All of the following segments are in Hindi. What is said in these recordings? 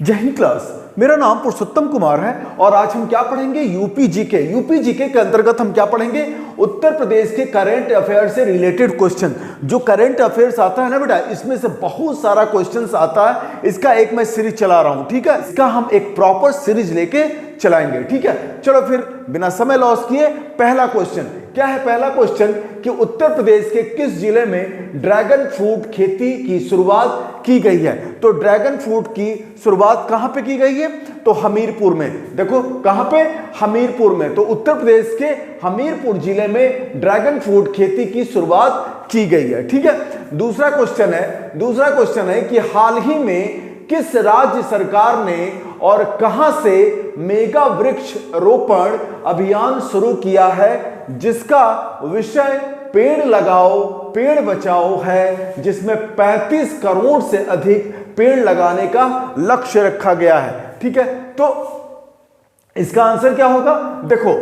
जय हिंद क्लास। मेरा नाम पुरुषोत्तम कुमार है और आज हम क्या पढ़ेंगे? UP GK. यूपी जीके के अंतर्गत हम क्या पढ़ेंगे? उत्तर प्रदेश के करंट अफेयर से रिलेटेड क्वेश्चन। जो करंट अफेयर्स आता है ना बेटा, इसमें से बहुत सारा क्वेश्चंस आता है। इसका एक मैं सीरीज चला रहा हूं, ठीक है? इसका हम एक प्रॉपर सीरीज लेके चलाएंगे, ठीक है? चलो फिर बिना समय लॉस किए पहला क्वेश्चन क्या है? पहला क्वेश्चन कि उत्तर प्रदेश के किस जिले में ड्रैगन फ्रूट खेती की शुरुआत की गई है? तो ड्रैगन फ्रूट की शुरुआत कहां पे की गई है? तो हमीरपुर में। देखो कहां पे? हमीरपुर में। तो उत्तर प्रदेश के हमीरपुर जिले में ड्रैगन फ्रूट खेती की शुरुआत की गई है, ठीक है? दूसरा क्वेश्चन है कि हाल ही में किस राज्य सरकार ने और कहां से मेगा वृक्ष रोपण अभियान शुरू किया है, जिसका विषय पेड़ लगाओ पेड़ बचाओ है, जिसमें 35 करोड़ से अधिक पेड़ लगाने का लक्ष्य रखा गया है, ठीक है? तो इसका आंसर क्या होगा? देखो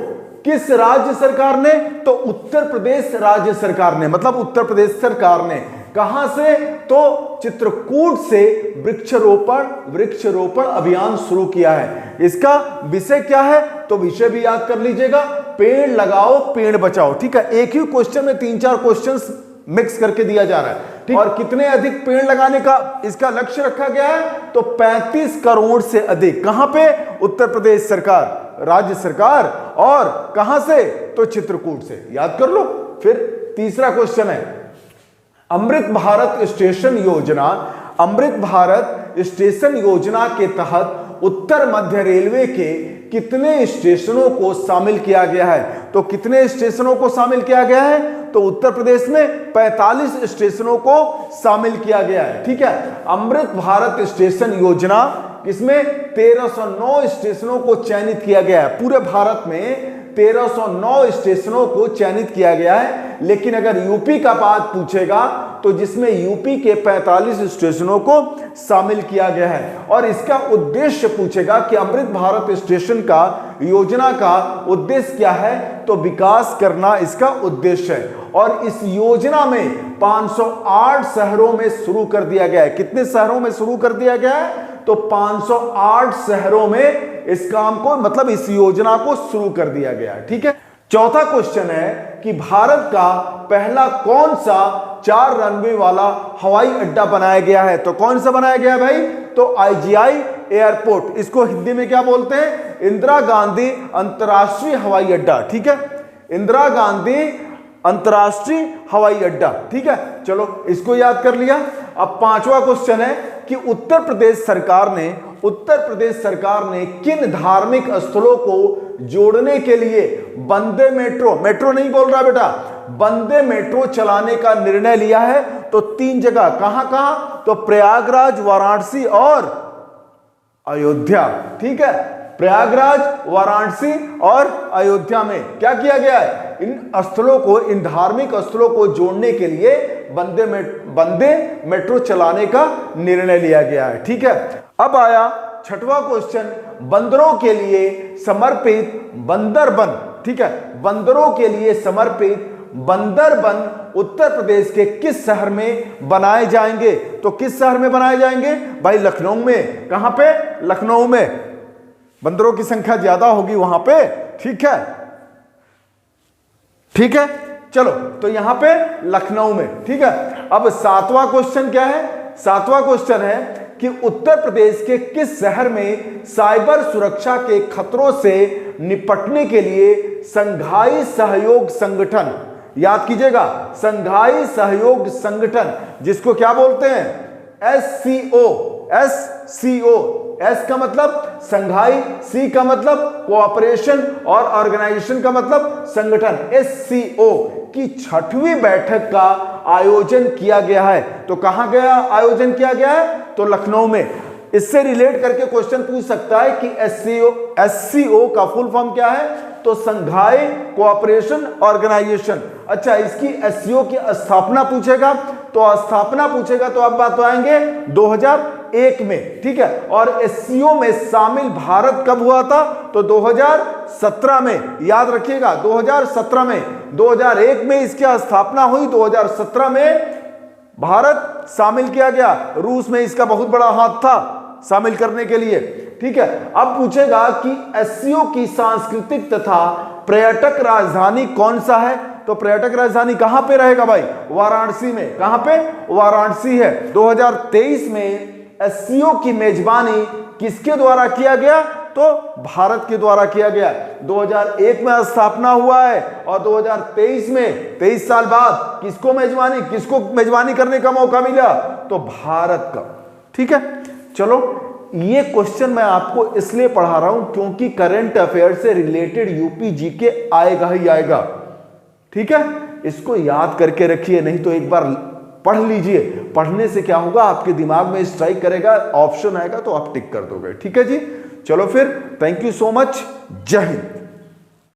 किस राज्य सरकार ने? तो उत्तर प्रदेश राज्य सरकार ने, मतलब उत्तर प्रदेश सरकार ने। कहां से? तो चित्रकूट से वृक्षरोपण अभियान शुरू किया है। इसका विषय क्या है? तो विषय भी याद कर लीजिएगा, पेड़ लगाओ पेड़ बचाओ, ठीक है? एक ही क्वेश्चन में 3-4 क्वेश्चंस मिक्स करके दिया जा रहा है, ठीक? और कितने अधिक पेड़ लगाने का इसका लक्ष्य रखा गया है? तो 35 करोड़ से अधिक। कहां पे? उत्तर प्रदेश सरकार राज्य सरकार। और कहां से? तो चित्रकूट से। याद कर लो। फिर तीसरा क्वेश्चन है अमृत भारत स्टेशन योजना के तहत उत्तर मध्य रेलवे के कितने स्टेशनों को शामिल किया गया है? तो कितने स्टेशनों को शामिल किया गया है? तो उत्तर प्रदेश में 45 स्टेशनों को शामिल किया गया है, ठीक है? अमृत भारत स्टेशन योजना इसमें 1309 स्टेशनों को चयनित किया गया है। पूरे भारत में 1309 स्टेशनों को चयनित किया गया है। लेकिन अगर यूपी का बात पूछेगा तो जिसमें यूपी के 45 स्टेशनों को शामिल किया गया है। और इसका उद्देश्य पूछेगा कि अमृत भारत स्टेशन का योजना का उद्देश्य क्या है? तो विकास करना इसका उद्देश्य है। और इस योजना में 508 शहरों में शुरू कर दिया गया है। कितने शहरों में शुरू कर दिया गया है? तो 508 शहरों में इस काम को, मतलब इस योजना को शुरू कर दिया गया है, ठीक है? चौथा क्वेश्चन है कि भारत का पहला कौन सा 4 रनवे वाला हवाई अड्डा बनाया गया है? तो कौन सा बनाया गया है भाई? तो IGI एयरपोर्ट। इसको हिंदी में क्या बोलते हैं? इंदिरा गांधी अंतरराष्ट्रीय हवाई अड्डा, ठीक है? इंदिरा गांधी अंतरराष्ट्रीय हवाई अड्डा, ठीक है? चलो इसको याद कर लिया। अब पांचवा क्वेश्चन है कि उत्तर प्रदेश सरकार ने किन धार्मिक स्थलों को जोड़ने के लिए वंदे मेट्रो नहीं बोल रहा बेटा, वंदे मेट्रो चलाने का निर्णय लिया है? तो 3 जगह। कहां? तो प्रयागराज, वाराणसी और अयोध्या, ठीक है? प्रयागराज, वाराणसी और अयोध्या में क्या किया गया है? इन धार्मिक स्थलों को जोड़ने के लिए वंदे मेट्रो चलाने का निर्णय लिया गया है, ठीक है? अब आया छठवां क्वेश्चन, बंदरों के लिए समर्पित बंदरबन, ठीक है? बंदरों के लिए समर्पित बंदरबन उत्तर प्रदेश के किस शहर में बनाए जाएंगे? तो किस शहर में बनाए जाएंगे भाई? लखनऊ में। कहां पे? लखनऊ में। बंदरों की संख्या ज्यादा होगी वहां पे, ठीक है? ठीक है, चलो तो यहां पे लखनऊ में, ठीक है? अब 7वां क्वेश्चन क्या है? 7वां क्वेश्चन है कि उत्तर प्रदेश के किस शहर में साइबर सुरक्षा के खतरों से निपटने के लिए संघाई सहयोग संगठन, याद कीजिएगा, संघाई सहयोग संगठन, जिसको क्या बोलते हैं? SCO। S का मतलब संघाई, C का मतलब कोऑपरेशन और ऑर्गेनाइजेशन का मतलब संगठन। SCO की 6वीं बैठक का आयोजन किया गया है। तो कहां गया आयोजन किया गया है? तो लखनऊ में। इससे रिलेट करके क्वेश्चन पूछ सकता है कि SCO का फुल फॉर्म क्या है? तो संघाई कोऑपरेशन ऑर्गेनाइजेशन। अच्छा, इसकी SCO की स्थापना पूछेगा तो अब बात आएंगे 2001 में, ठीक है? और SCO में शामिल भारत कब हुआ था? तो 2017 में। याद रखिएगा 2017 में। 2001 में इसकी स्थापना हुई, 2017 में भारत शामिल किया गया। रूस में इसका बहुत बड़ा हाथ था, शामिल करने के लिए। ठीक है, अब पूछेगा कि एससीओ की सांस्कृतिक तथा पर्यटक राजधानी कौन सा है? तो पर्यटक राजधानी कहां पे रहेगा भाई? वाराणसी में। कहां पे? वाराणसी है। 2023 में एससीओ की मेजबानी किसके द्वारा किया गया? तो भारत के द्वारा किया गया। 2001 में स्थापना हुआ है और 2023 में 23 साल बाद किसको मेजबानी करने का मौका मिला? तो भारत का। ठीक है, चलो ये क्वेश्चन मैं आपको इसलिए पढ़ा रहा हूं क्योंकि करंट अफेयर से रिलेटेड यूपी जीके आएगा ही आएगा। ठीक है, इसको याद करके रखिए, नहीं तो एक बार पढ़ लीजिए। पढ़ने से क्या होगा, आपके दिमाग में स्ट्राइक करेगा, ऑप्शन आएगा तो आप टिक कर दोगे। ठीक है जी, चलो फिर, थैंक यू सो मच, जय हिंद।